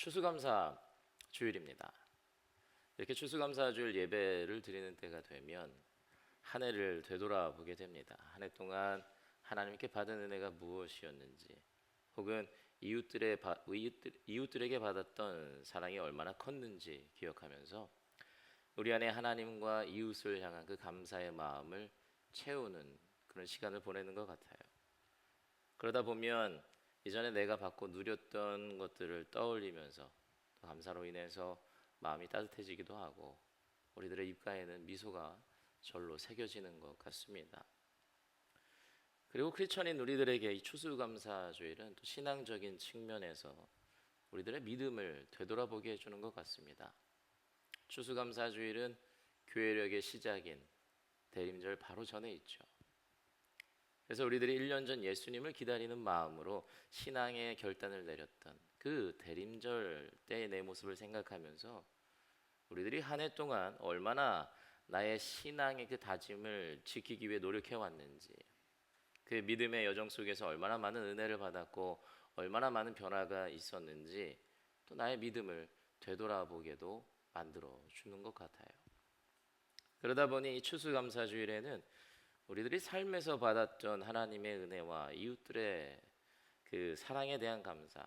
추수감사 주일입니다. 이렇게 추수감사 주일 예배를 드리는 때가 되면 한 해를 되돌아보게 됩니다. 한 해 동안 하나님께 받은 은혜가 무엇이었는지, 혹은 이웃들에게 받았던 사랑이 얼마나 컸는지 기억하면서 우리 안에 하나님과 이웃을 향한 그 감사의 마음을 채우는 그런 시간을 보내는 것 같아요. 그러다 보면 이전에 내가 받고 누렸던 것들을 떠올리면서 또 감사로 인해서 마음이 따뜻해지기도 하고 우리들의 입가에는 미소가 절로 새겨지는 것 같습니다. 그리고 크리스천인 우리들에게 이 추수감사주일은 또 신앙적인 측면에서 우리들의 믿음을 되돌아보게 해주는 것 같습니다. 추수감사주일은 교회력의 시작인 대림절 바로 전에 있죠. 그래서 우리들이 1년 전 예수님을 기다리는 마음으로 신앙의 결단을 내렸던 그 대림절 때의 내 모습을 생각하면서 우리들이 한 해 동안 얼마나 나의 신앙의 그 다짐을 지키기 위해 노력해 왔는지, 그 믿음의 여정 속에서 얼마나 많은 은혜를 받았고 얼마나 많은 변화가 있었는지 또 나의 믿음을 되돌아보게도 만들어 주는 것 같아요. 그러다 보니 이 추수감사주일에는 우리들이 삶에서 받았던 하나님의 은혜와 이웃들의 그 사랑에 대한 감사,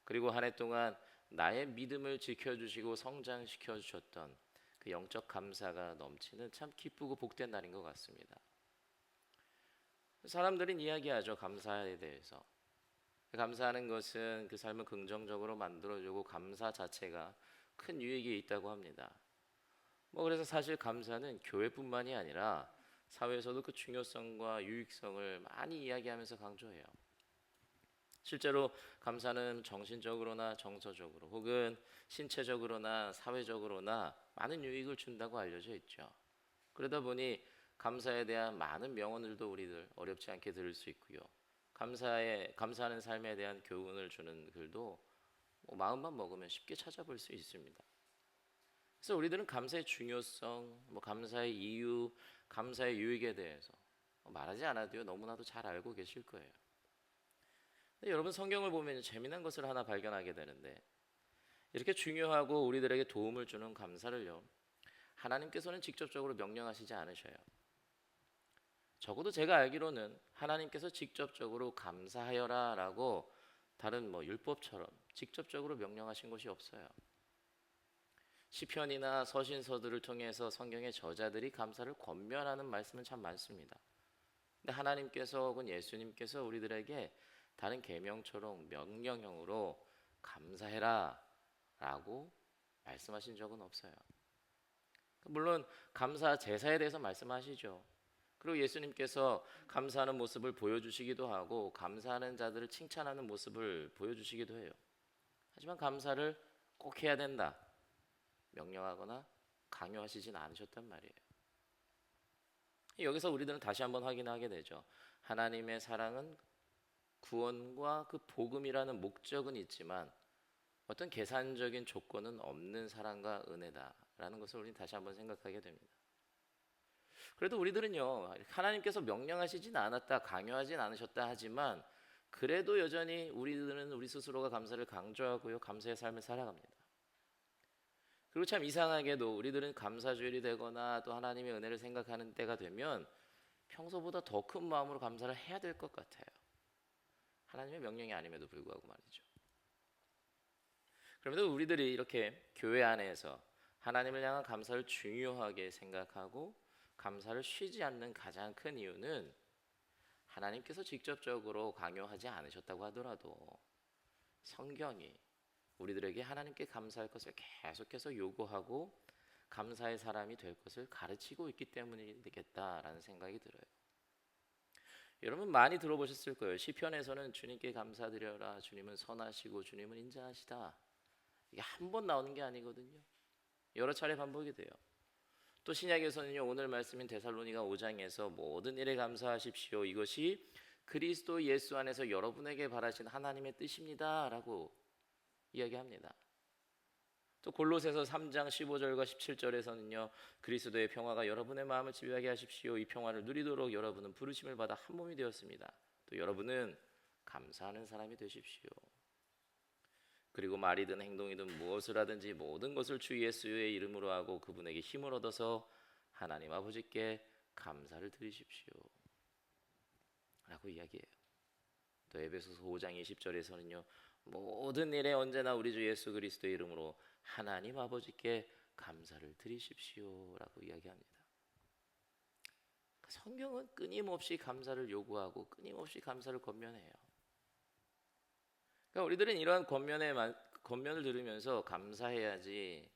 그리고 한 해 동안 나의 믿음을 지켜주시고 성장시켜 주셨던 그 영적 감사가 넘치는 참 기쁘고 복된 날인 것 같습니다. 사람들은 이야기하죠. 감사에 대해서. 감사하는 것은 그 삶을 긍정적으로 만들어주고 감사 자체가 큰 유익이 있다고 합니다. 그래서 사실 감사는 교회뿐만이 아니라 사회에서도 그 중요성과 유익성을 많이 이야기하면서 강조해요. 실제로 감사는 정신적으로나 정서적으로 혹은 신체적으로나 사회적으로나 많은 유익을 준다고 알려져 있죠. 그러다 보니 감사에 대한 많은 명언들도 우리들 어렵지 않게 들을 수 있고요. 감사하는 삶에 대한 교훈을 주는 글도 마음만 먹으면 쉽게 찾아볼 수 있습니다. 그래서 우리들은 감사의 중요성, 감사의 이유, 감사의 유익에 대해서 말하지 않아도요 너무나도 잘 알고 계실 거예요. 근데 여러분, 성경을 보면 재미난 것을 하나 발견하게 되는데, 이렇게 중요하고 우리들에게 도움을 주는 감사를요 하나님께서는 직접적으로 명령하시지 않으셔요. 적어도 제가 알기로는 하나님께서 직접적으로 감사하여라 라고 다른 율법처럼 직접적으로 명령하신 것이 없어요. 시편이나 서신서들을 통해서 성경의 저자들이 감사를 권면하는 말씀은 참 많습니다. 근데 하나님께서 혹은 예수님께서 우리들에게 다른 계명처럼 명령형으로 감사해라 라고 말씀하신 적은 없어요. 물론 감사 제사에 대해서 말씀하시죠. 그리고 예수님께서 감사하는 모습을 보여주시기도 하고 감사하는 자들을 칭찬하는 모습을 보여주시기도 해요. 하지만 감사를 꼭 해야 된다 명령하거나 강요하시진 않으셨단 말이에요. 여기서 우리들은 다시 한번 확인하게 되죠. 하나님의 사랑은 구원과 그 복음이라는 목적은 있지만 어떤 계산적인 조건은 없는 사랑과 은혜다라는 것을 우리는 다시 한번 생각하게 됩니다. 그래도 우리들은요 하나님께서 명령하시진 않았다, 강요하진 않으셨다 하지만 그래도 여전히 우리들은 우리 스스로가 감사를 강조하고요 감사의 삶을 살아갑니다. 그리고 참 이상하게도 우리들은 감사주일이 되거나 또 하나님의 은혜를 생각하는 때가 되면 평소보다 더 큰 마음으로 감사를 해야 될 것 같아요. 하나님의 명령이 아님에도 불구하고 말이죠. 그럼에도 우리들이 이렇게 교회 안에서 하나님을 향한 감사를 중요하게 생각하고 감사를 쉬지 않는 가장 큰 이유는 하나님께서 직접적으로 강요하지 않으셨다고 하더라도 성경이 우리들에게 하나님께 감사할 것을 계속해서 요구하고 감사의 사람이 될 것을 가르치고 있기 때문이겠다라는 생각이 들어요. 여러분 많이 들어보셨을 거예요. 시편에서는 주님께 감사드려라, 주님은 선하시고 주님은 인자하시다. 이게 한 번 나오는 게 아니거든요. 여러 차례 반복이 돼요. 또 신약에서는요 오늘 말씀인 데살로니가 5장에서 모든 일에 감사하십시오, 이것이 그리스도 예수 안에서 여러분에게 바라신 하나님의 뜻입니다 라고 이야기합니다. 또 골로새서 3장 15절과 17절에서는요 그리스도의 평화가 여러분의 마음을 지배하게 하십시오, 이 평화를 누리도록 여러분은 부르심을 받아 한 몸이 되었습니다. 또 여러분은 감사하는 사람이 되십시오. 그리고 말이든 행동이든 무엇을 하든지 모든 것을 주 예수의 이름으로 하고 그분에게 힘을 얻어서 하나님 아버지께 감사를 드리십시오 라고 이야기해요. 또 에베소서 5장 20절에서는요, 모든 일에 언제나 우리 주 예수 그리스도의 이름으로 하나님 아버지께 감사를 드리십시오 라고 이야기합니다. 성경은 끊임없이 감사를 요구하고 끊임없이 감사를 권면해요. 그러니까 우리들은 이러한 권면을 들으면서 감사해야지,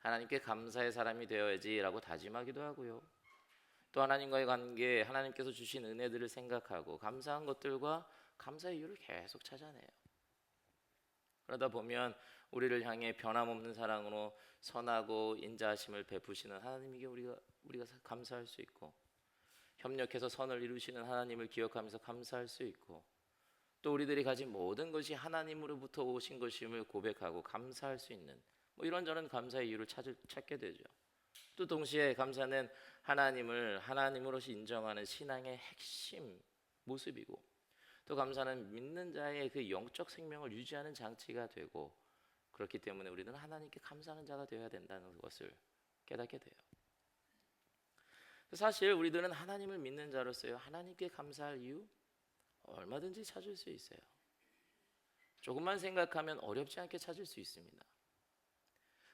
하나님께 감사의 사람이 되어야지 라고 다짐하기도 하고요. 또 하나님과의 관계, 하나님께서 주신 은혜들을 생각하고 감사한 것들과 감사의 이유를 계속 찾아내요. 그러다 보면 우리를 향해 변함없는 사랑으로 선하고 인자하심을 베푸시는 하나님에게 우리가 감사할 수 있고, 협력해서 선을 이루시는 하나님을 기억하면서 감사할 수 있고, 또 우리들이 가진 모든 것이 하나님으로부터 오신 것임을 고백하고 감사할 수 있는 이런저런 감사의 이유를 찾게 되죠. 또 동시에 감사는 하나님을 하나님으로서 인정하는 신앙의 핵심 모습이고, 또 감사는 믿는 자의 그 영적 생명을 유지하는 장치가 되고, 그렇기 때문에 우리는 하나님께 감사하는 자가 되어야 된다는 것을 깨닫게 돼요. 사실 우리들은 하나님을 믿는 자로서요, 하나님께 감사할 이유 얼마든지 찾을 수 있어요. 조금만 생각하면 어렵지 않게 찾을 수 있습니다.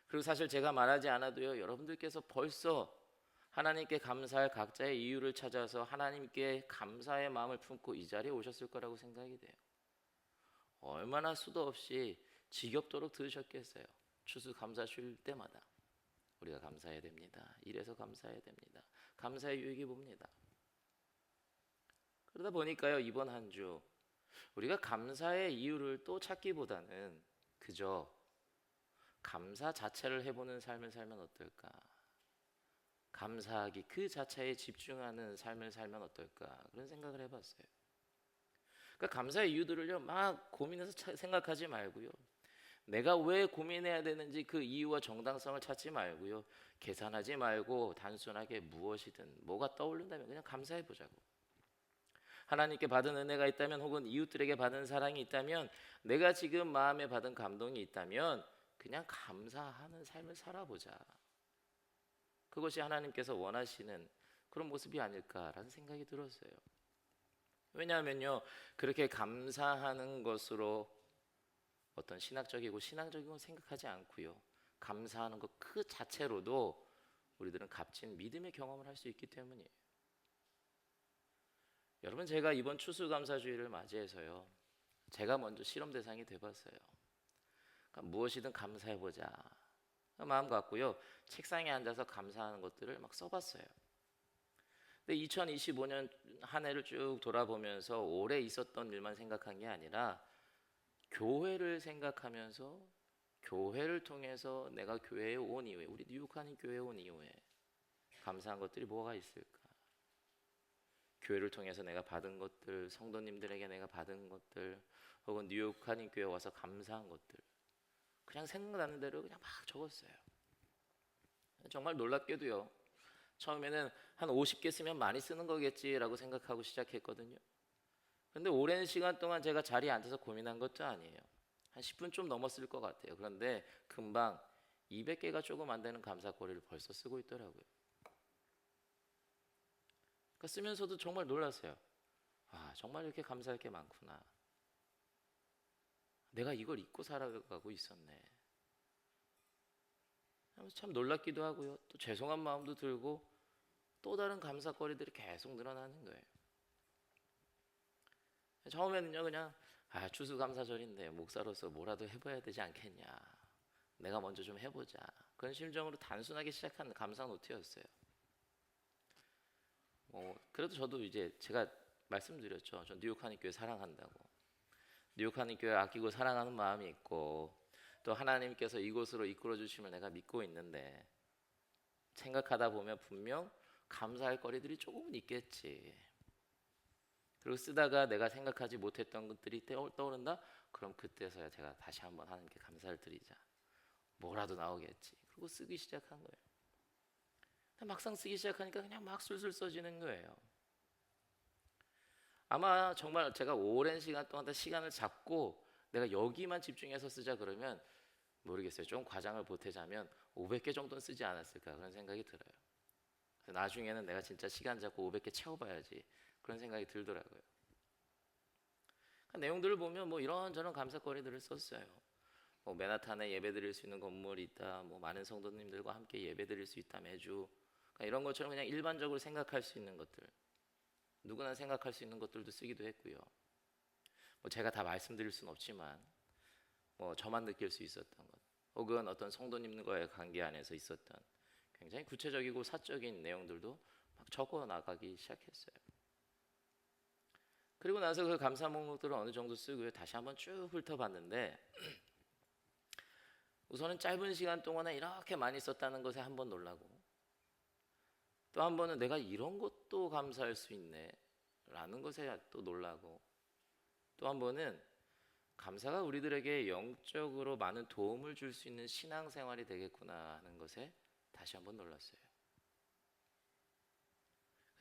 그리고 사실 제가 말하지 않아도요, 여러분들께서 벌써 하나님께 감사할 각자의 이유를 찾아서 하나님께 감사의 마음을 품고 이 자리에 오셨을 거라고 생각이 돼요. 얼마나 수도 없이 지겹도록 들으셨겠어요. 추수감사 쉴 때마다 우리가 감사해야 됩니다. 이래서 감사해야 됩니다. 감사의 유익이 뭡니다. 그러다 보니까요, 이번 한 주 우리가 감사의 이유를 또 찾기보다는 그저 감사 자체를 해보는 삶을 살면 어떨까, 감사하기 그 자체에 집중하는 삶을 살면 어떨까, 그런 생각을 해봤어요. 그러니까 감사의 이유들을요 막 고민해서 생각하지 말고요, 내가 왜 고민해야 되는지 그 이유와 정당성을 찾지 말고요, 계산하지 말고 단순하게 무엇이든 뭐가 떠오른다면 그냥 감사해 보자고. 하나님께 받은 은혜가 있다면, 혹은 이웃들에게 받은 사랑이 있다면, 내가 지금 마음에 받은 감동이 있다면 그냥 감사하는 삶을 살아보자. 그것이 하나님께서 원하시는 그런 모습이 아닐까라는 생각이 들었어요. 왜냐하면요, 그렇게 감사하는 것으로 어떤 신학적이고 신앙적인 건 생각하지 않고요, 감사하는 것 그 자체로도 우리들은 값진 믿음의 경험을 할 수 있기 때문이에요. 여러분, 제가 이번 추수감사주의를 맞이해서요, 제가 먼저 실험 대상이 돼봤어요. 그러니까 무엇이든 감사해보자 마음 갖고요, 책상에 앉아서 감사하는 것들을 막 써봤어요. 근데 2025년 한 해를 쭉 돌아보면서 올해 있었던 일만 생각한 게 아니라 교회를 생각하면서, 교회를 통해서 내가 교회에 온 이후에, 우리 뉴욕하는 교회에 온 이후에 감사한 것들이 뭐가 있을까? 교회를 통해서 내가 받은 것들, 성도님들에게 내가 받은 것들, 혹은 뉴욕하는 교회 와서 감사한 것들, 그냥 생각나는 대로 그냥 막 적었어요. 정말 놀랍게도요, 처음에는 한 50개 쓰면 많이 쓰는 거겠지라고 생각하고 시작했거든요. 근데 오랜 시간 동안 제가 자리에 앉아서 고민한 것도 아니에요. 한 10분 좀 넘었을 것 같아요. 그런데 금방 200개가 조금 안 되는 감사거리를 벌써 쓰고 있더라고요. 그러니까 쓰면서도 정말 놀랐어요. 아, 정말 이렇게 감사할 게 많구나. 내가 이걸 잊고 살아가고 있었네. 참 놀랍기도 하고요, 또 죄송한 마음도 들고, 또 다른 감사거리들이 계속 늘어나는 거예요. 처음에는요, 그냥 추수감사절인데 목사로서 뭐라도 해봐야 되지 않겠냐, 내가 먼저 좀 해보자, 그런 심정으로 단순하게 시작한 감사 노트였어요. 그래도 저도 이제 제가 말씀드렸죠, 저 뉴욕 한인교회 사랑한다고. 뉴욕 한인교회 아끼고 사랑하는 마음이 있고, 또 하나님께서 이곳으로 이끌어 주심을 내가 믿고 있는데, 생각하다 보면 분명 감사할 거리들이 조금은 있겠지. 그리고 쓰다가 내가 생각하지 못했던 것들이 떠오른다? 그럼 그때서야 제가 다시 한번 하나님께 감사를 드리자, 뭐라도 나오겠지. 그리고 쓰기 시작한 거예요. 막상 쓰기 시작하니까 그냥 막 술술 써지는 거예요. 아마 정말 제가 오랜 시간 동안 시간을 잡고 내가 여기만 집중해서 쓰자 그러면 모르겠어요. 좀 과장을 보태자면 500개 정도는 쓰지 않았을까 그런 생각이 들어요. 그래서 나중에는 내가 진짜 시간 잡고 500개 채워봐야지 그런 생각이 들더라고요. 내용들을 보면 뭐 이런저런 감사거리들을 썼어요. 뭐 맨하탄에 예배드릴 수 있는 건물이 있다. 뭐 많은 성도님들과 함께 예배드릴 수 있다 매주. 그러니까 이런 것처럼 그냥 일반적으로 생각할 수 있는 것들, 누구나 생각할 수 있는 것들도 쓰기도 했고요. 뭐 제가 다 말씀드릴 수는 없지만 뭐 저만 느낄 수 있었던 것, 혹은 어떤 성도님과의 관계 안에서 있었던 굉장히 구체적이고 사적인 내용들도 막 적어 나가기 시작했어요. 그리고 나서 그 감사 목록들을 어느 정도 쓰고요. 다시 한번 쭉 훑어봤는데 우선은 짧은 시간 동안에 이렇게 많이 썼다는 것에 한번 놀라고, 또 한 번은 내가 이런 것도 감사할 수 있네 라는 것에 또 놀라고, 또 한 번은 감사가 우리들에게 영적으로 많은 도움을 줄 수 있는 신앙생활이 되겠구나 하는 것에 다시 한번 놀랐어요.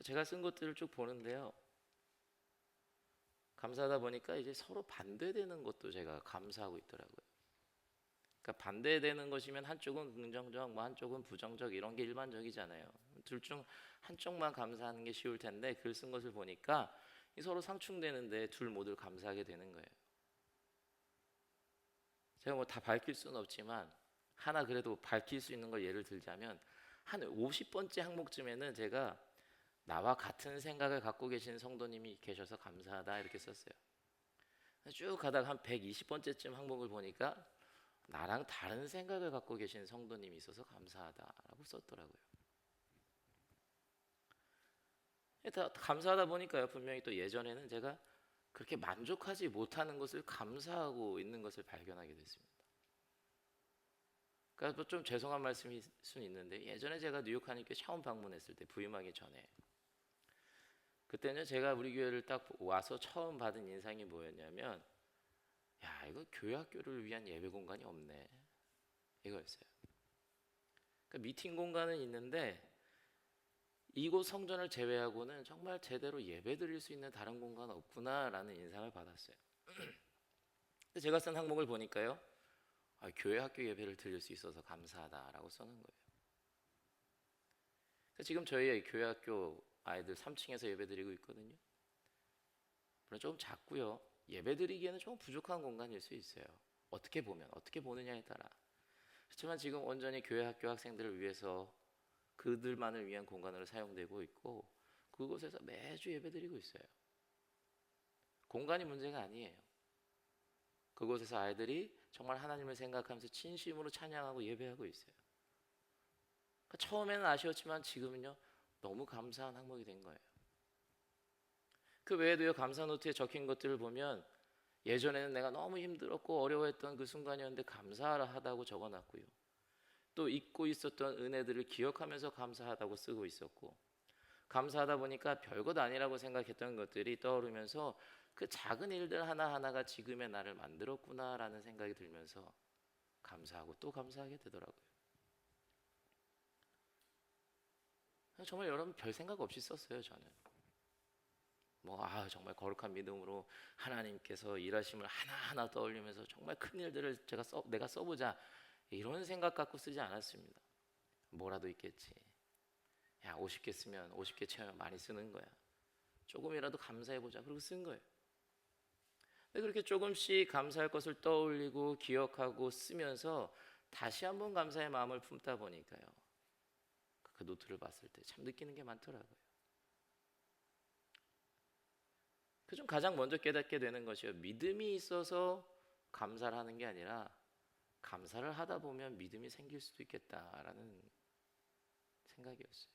제가 쓴 것들을 쭉 보는데요, 감사하다 보니까 이제 서로 반대되는 것도 제가 감사하고 있더라고요. 그러니까 반대되는 것이면 한쪽은 긍정적, 뭐 한쪽은 부정적, 이런 게 일반적이잖아요. 둘 중 한쪽만 감사하는 게 쉬울 텐데 글 쓴 것을 보니까 서로 상충되는데 둘 모두 감사하게 되는 거예요. 제가 뭐 다 밝힐 수는 없지만 하나 그래도 밝힐 수 있는 걸 예를 들자면, 한 50번째 항목쯤에는 제가 나와 같은 생각을 갖고 계신 성도님이 계셔서 감사하다 이렇게 썼어요. 쭉 가다가 한 120번째쯤 항목을 보니까 나랑 다른 생각을 갖고 계신 성도님이 있어서 감사하다라고 썼더라고요. 감사하다 보니까요, 분명히 또 예전에는 제가 그렇게 만족하지 못하는 것을 감사하고 있는 것을 발견하게 됐습니다. 그러니까 좀 죄송한 말씀일 수는 있는데, 예전에 제가 뉴욕 하니까 처음 방문했을 때, 부임하기 전에, 그때는 제가 우리 교회를 딱 와서 처음 받은 인상이 뭐였냐면, 야, 이거 교회 학교를 위한 예배 공간이 없네, 이거였어요. 그러니까 미팅 공간은 있는데 이곳 성전을 제외하고는 정말 제대로 예배 드릴 수 있는 다른 공간은 없구나라는 인상을 받았어요. 근데 제가 쓴 항목을 보니까요, 교회 학교 예배를 드릴 수 있어서 감사하다라고 써는 거예요. 지금 저희 교회 학교 아이들 3층에서 예배 드리고 있거든요. 물론 좀 작고요, 예배 드리기에는 좀 부족한 공간일 수 있어요. 어떻게 보면, 어떻게 보느냐에 따라. 그렇지만 지금 온전히 교회 학교 학생들을 위해서 그들만을 위한 공간으로 사용되고 있고, 그곳에서 매주 예배드리고 있어요. 공간이 문제가 아니에요. 그곳에서 아이들이 정말 하나님을 생각하면서 진심으로 찬양하고 예배하고 있어요. 그러니까 처음에는 아쉬웠지만 지금은요, 너무 감사한 항목이 된 거예요. 그 외에도요, 감사 노트에 적힌 것들을 보면 예전에는 내가 너무 힘들었고 어려워했던 그 순간이었는데 감사하다고 적어놨고요, 또 잊고 있었던 은혜들을 기억하면서 감사하다고 쓰고 있었고, 감사하다 보니까 별것 아니라고 생각했던 것들이 떠오르면서 그 작은 일들 하나하나가 지금의 나를 만들었구나라는 생각이 들면서 감사하고 또 감사하게 되더라고요. 정말 여러분 별 생각 없이 썼어요. 저는 정말 거룩한 믿음으로 하나님께서 일하심을 하나하나 떠올리면서 정말 큰 일들을 내가 써보자, 이런 생각 갖고 쓰지 않았습니다. 뭐라도 있겠지. 야, 50개 쓰면 50개 채우면 많이 쓰는 거야. 조금이라도 감사해보자. 그러고 쓴 거예요. 근데 그렇게 조금씩 감사할 것을 떠올리고 기억하고 쓰면서 다시 한번 감사의 마음을 품다 보니까요, 그 노트를 봤을 때 참 느끼는 게 많더라고요. 그중 가장 먼저 깨닫게 되는 것이요, 믿음이 있어서 감사를 하는 게 아니라 감사를 하다 보면 믿음이 생길 수도 있겠다라는 생각이었어요.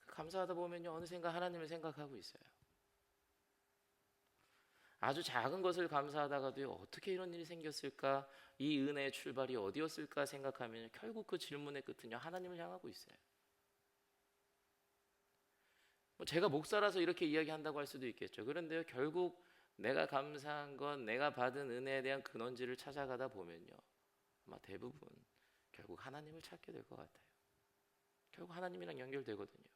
감사하다 보면요, 어느샌가 하나님을 생각하고 있어요. 아주 작은 것을 감사하다가도 어떻게 이런 일이 생겼을까, 이 은혜의 출발이 어디였을까 생각하면 결국 그 질문의 끝은요, 하나님을 향하고 있어요. 제가 목사라서 이렇게 이야기한다고 할 수도 있겠죠. 그런데요, 결국 내가 감사한 건 내가 받은 은혜에 대한 근원지를 찾아가다 보면요, 아마 대부분 결국 하나님을 찾게 될 것 같아요. 결국 하나님이랑 연결되거든요.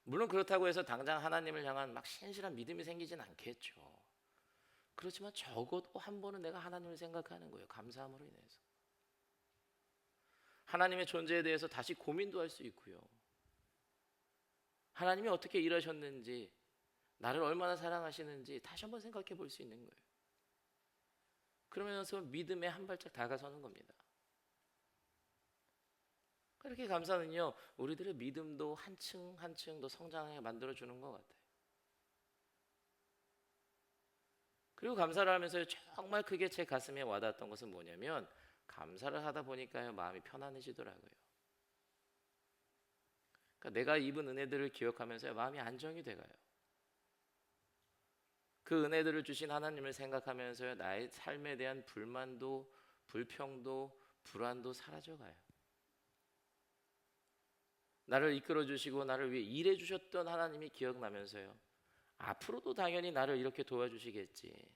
물론 그렇다고 해서 당장 하나님을 향한 막 신실한 믿음이 생기진 않겠죠. 그렇지만 적어도 한 번은 내가 하나님을 생각하는 거예요. 감사함으로 인해서. 하나님의 존재에 대해서 다시 고민도 할 수 있고요. 하나님이 어떻게 일하셨는지, 나를 얼마나 사랑하시는지 다시 한번 생각해 볼 수 있는 거예요. 그러면서 믿음에 한 발짝 다가서는 겁니다. 그렇게 감사는요, 우리들의 믿음도 한층 한층 더 성장하게 만들어주는 것 같아요. 그리고 감사를 하면서 정말 크게 제 가슴에 와닿았던 것은 뭐냐면, 감사를 하다 보니까요, 마음이 편안해지더라고요. 그러니까 내가 입은 은혜들을 기억하면서 마음이 안정이 돼가요. 그 은혜들을 주신 하나님을 생각하면서 나의 삶에 대한 불만도, 불평도, 불안도 사라져가요. 나를 이끌어 주시고 나를 위해 일해 주셨던 하나님이 기억나면서요, 앞으로도 당연히 나를 이렇게 도와주시겠지,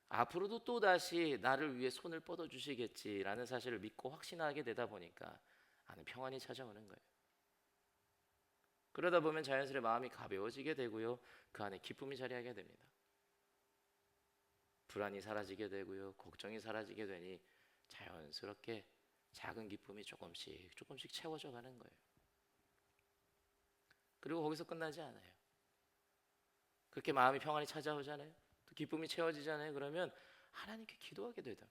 앞으로도 또다시 나를 위해 손을 뻗어 주시겠지라는 사실을 믿고 확신하게 되다 보니까 아는 평안이 찾아오는 거예요. 그러다 보면 자연스레 마음이 가벼워지게 되고요, 그 안에 기쁨이 자리하게 됩니다. 불안이 사라지게 되고요, 걱정이 사라지게 되니 자연스럽게 작은 기쁨이 조금씩 조금씩 채워져 가는 거예요. 그리고 거기서 끝나지 않아요. 그렇게 마음이 평안이 찾아오잖아요, 또 기쁨이 채워지잖아요. 그러면 하나님께 기도하게 됩니다.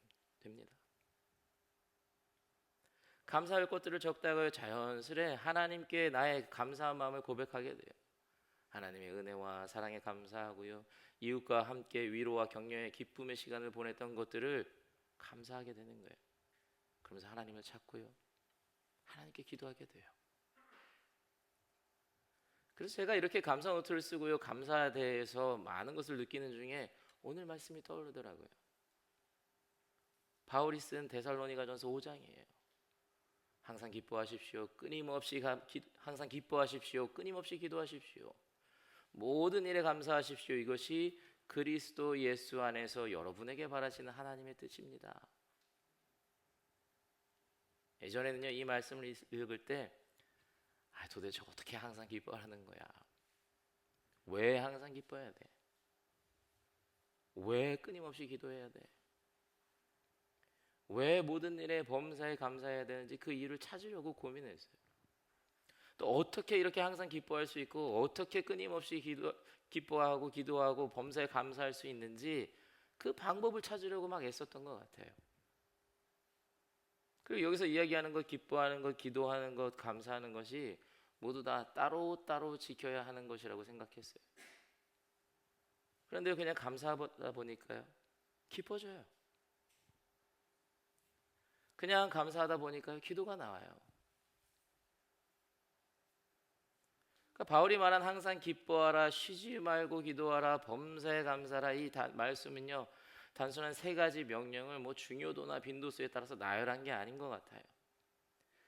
감사할 것들을 적다가 자연스레 하나님께 나의 감사한 마음을 고백하게 돼요. 하나님의 은혜와 사랑에 감사하고요, 이웃과 함께 위로와 격려의 기쁨의 시간을 보냈던 것들을 감사하게 되는 거예요. 그러면서 하나님을 찾고요, 하나님께 기도하게 돼요. 그래서 제가 이렇게 감사 노트를 쓰고요, 감사에 대해서 많은 것을 느끼는 중에 오늘 말씀이 떠오르더라고요. 바울이 쓴 데살로니가전서 5장이에요. 항상 기뻐하십시오. 항상 기뻐하십시오. 끊임없이 기도하십시오. 모든 일에 감사하십시오. 이것이 그리스도 예수 안에서 여러분에게 바라시는 하나님의 뜻입니다. 예전에는요, 이 말씀을 읽을 때 도대체 어떻게 항상 기뻐하는 거야? 왜 항상 기뻐해야 돼? 왜 끊임없이 기도해야 돼? 왜 모든 일에 범사에 감사해야 되는지 그 이유를 찾으려고 고민했어요. 또 어떻게 이렇게 항상 기뻐할 수 있고, 어떻게 끊임없이 기뻐하고 기도하고 범사에 감사할 수 있는지 그 방법을 찾으려고 막 애썼던 것 같아요. 그리고 여기서 이야기하는 것, 기뻐하는 것, 기도하는 것, 감사하는 것이 모두 다 따로따로 지켜야 하는 것이라고 생각했어요. 그런데 그냥 감사하다 보니까요, 기뻐져요. 그냥 감사하다 보니까요, 기도가 나와요. 그러니까 바울이 말한 항상 기뻐하라, 쉬지 말고 기도하라, 범사에 감사하라, 이 말씀은요, 단순한 세 가지 명령을 중요도나 빈도수에 따라서 나열한 게 아닌 것 같아요.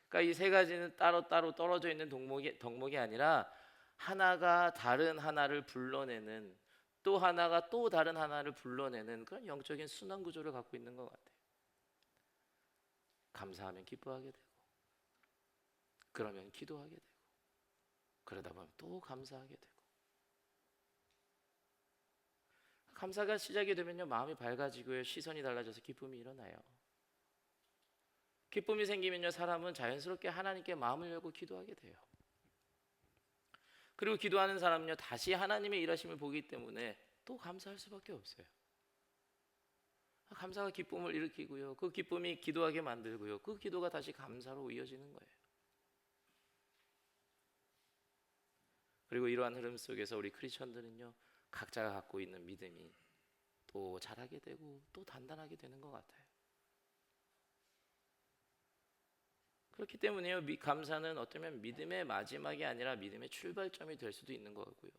그러니까 이 세 가지는 따로따로 떨어져 있는 덕목이 아니라 하나가 다른 하나를 불러내는, 또 하나가 또 다른 하나를 불러내는 그런 영적인 순환 구조를 갖고 있는 것 같아요. 감사하면 기뻐하게 되고, 그러면 기도하게 되고, 그러다 보면 또 감사하게 되고. 감사가 시작이 되면요, 마음이 밝아지고요, 시선이 달라져서 기쁨이 일어나요. 기쁨이 생기면요, 사람은 자연스럽게 하나님께 마음을 열고 기도하게 돼요. 그리고 기도하는 사람은요, 다시 하나님의 일하심을 보기 때문에 또 감사할 수밖에 없어요. 감사가 기쁨을 일으키고요, 그 기쁨이 기도하게 만들고요, 그 기도가 다시 감사로 이어지는 거예요. 그리고 이러한 흐름 속에서 우리 크리스천들은요, 각자가 갖고 있는 믿음이 또 자라게 되고 또 단단하게 되는 것 같아요. 그렇기 때문에요, 감사는 어쩌면 믿음의 마지막이 아니라 믿음의 출발점이 될 수도 있는 것 같고요,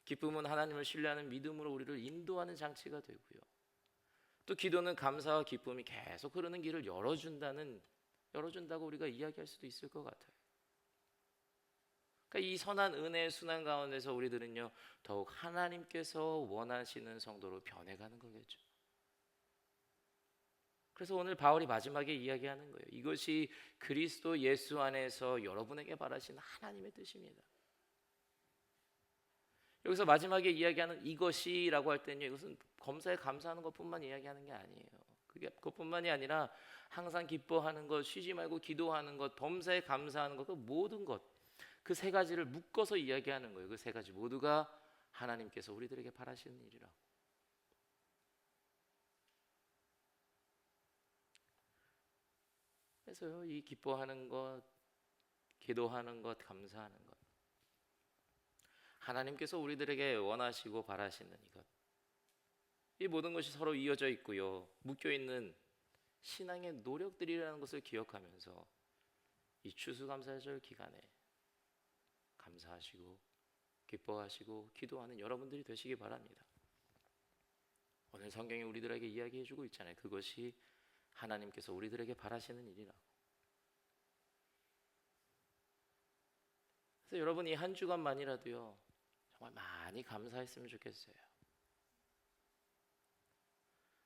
기쁨은 하나님을 신뢰하는 믿음으로 우리를 인도하는 장치가 되고요, 또 기도는 감사와 기쁨이 계속 흐르는 길을 열어준다고 우리가 이야기할 수도 있을 것 같아요. 그러니까 이 선한 은혜의 순환 가운데서 우리들은요, 더욱 하나님께서 원하시는 성도로 변해가는 거겠죠. 그래서 오늘 바울이 마지막에 이야기하는 거예요. 이것이 그리스도 예수 안에서 여러분에게 바라시는 하나님의 뜻입니다. 여기서 마지막에 이야기하는 이것이라고 할 때는요, 이것은 검사에 감사하는 것뿐만 이야기하는 게 아니에요. 그게 그것뿐만이 아니라 항상 기뻐하는 것, 쉬지 말고 기도하는 것, 범사에 감사하는 것, 그 모든 것, 그 세 가지를 묶어서 이야기하는 거예요. 그 세 가지 모두가 하나님께서 우리들에게 바라시는 일이라고. 그래서요, 이 기뻐하는 것, 기도하는 것, 감사하는 것, 하나님께서 우리들에게 원하시고 바라시는 이것, 이 모든 것이 서로 이어져 있고요, 묶여 있는 신앙의 노력들이라는 것을 기억하면서 이 추수감사절 기간에 감사하시고 기뻐하시고 기도하는 여러분들이 되시기 바랍니다. 오늘 성경이 우리들에게 이야기해주고 있잖아요. 그것이 하나님께서 우리들에게 바라시는 일이라고. 그래서 여러분 이 한 주간만이라도요, 정말 많이 감사했으면 좋겠어요.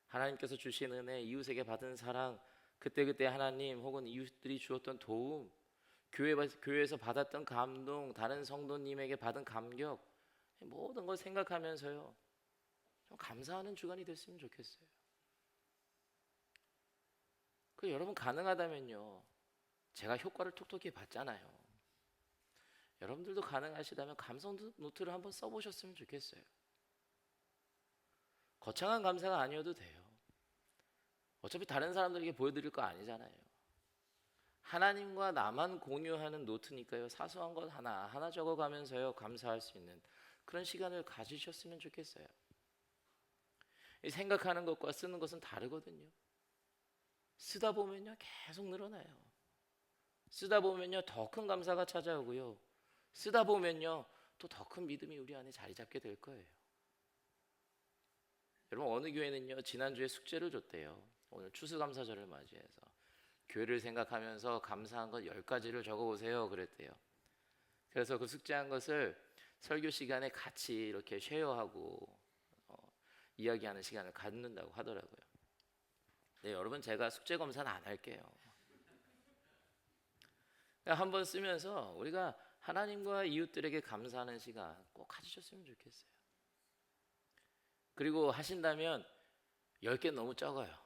하나님께서 주신 은혜, 이웃에게 받은 사랑, 그때그때 하나님 혹은 이웃들이 주었던 도움, 교회에서 받았던 감동, 다른 성도님에게 받은 감격, 모든 걸 생각하면서요, 좀 감사하는 주간이 됐으면 좋겠어요. 그 여러분 가능하다면요, 제가 효과를 톡톡히 봤잖아요. 여러분들도 가능하시다면 감성 노트를 한번 써보셨으면 좋겠어요. 거창한 감사가 아니어도 돼요. 어차피 다른 사람들에게 보여드릴 거 아니잖아요. 하나님과 나만 공유하는 노트니까요, 사소한 것 하나 적어가면서요, 감사할 수 있는 그런 시간을 가지셨으면 좋겠어요. 이 생각하는 것과 쓰는 것은 다르거든요. 쓰다 보면요, 계속 늘어나요. 쓰다 보면요, 더 큰 감사가 찾아오고요, 쓰다 보면요, 또 더 큰 믿음이 우리 안에 자리 잡게 될 거예요. 여러분 어느 교회는요, 지난주에 숙제를 줬대요. 오늘 추수감사절을 맞이해서 교회를 생각하면서 감사한 것 10가지를 적어오세요 그랬대요. 그래서 그 숙제한 것을 설교 시간에 같이 이렇게 쉐어하고 이야기하는 시간을 갖는다고 하더라고요. 네, 여러분 제가 숙제 검사는 안 할게요. 한번 쓰면서 우리가 하나님과 이웃들에게 감사하는 시간 꼭 가지셨으면 좋겠어요. 그리고 하신다면 10개 너무 적어요.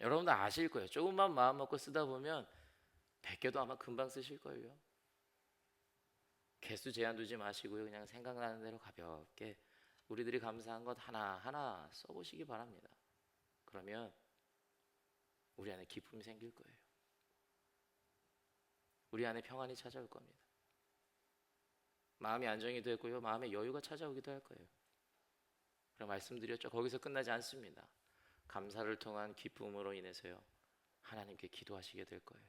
여러분도 아실 거예요. 조금만 마음 먹고 쓰다 보면 100개도 아마 금방 쓰실걸요. 개수 제한 두지 마시고요, 그냥 생각나는 대로 가볍게 우리들이 감사한 것 하나하나 써보시기 바랍니다. 그러면 우리 안에 기쁨이 생길 거예요. 우리 안에 평안이 찾아올 겁니다. 마음이 안정이 되고요, 마음의 여유가 찾아오기도 할 거예요. 그럼 말씀드렸죠, 거기서 끝나지 않습니다. 감사를 통한 기쁨으로 인해서요, 하나님께 기도하시게 될 거예요.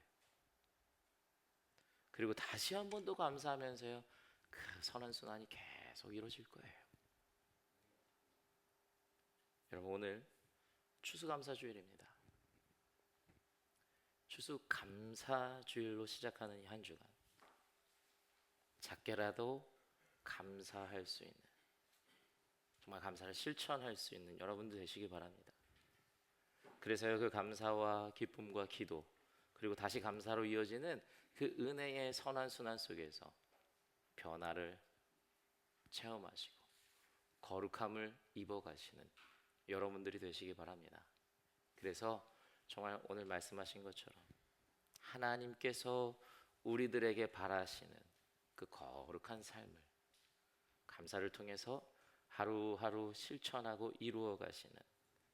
그리고 다시 한 번 더 감사하면서요, 그 선한 순환이 계속 이루어질 거예요. 여러분 오늘 추수감사주일입니다. 추수감사주일로 시작하는 이 한 주간, 작게라도 감사할 수 있는, 정말 감사를 실천할 수 있는 여러분들 되시기 바랍니다. 그래서요, 그 감사와 기쁨과 기도, 그리고 다시 감사로 이어지는 그 은혜의 선한 순환 속에서 변화를 체험하시고 거룩함을 입어가시는 여러분들이 되시기 바랍니다. 그래서 정말 오늘 말씀하신 것처럼 하나님께서 우리들에게 바라시는 그 거룩한 삶을 감사를 통해서 하루하루 실천하고 이루어 가시는,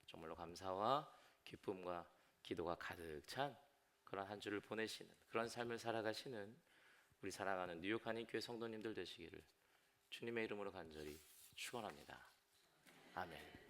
정말로 감사와 기쁨과 기도가 가득 찬 그런 한 주를 보내시는, 그런 삶을 살아가시는 우리 사랑하는 뉴욕 한인교회 성도님들 되시기를 주님의 이름으로 간절히 축원합니다. 아멘.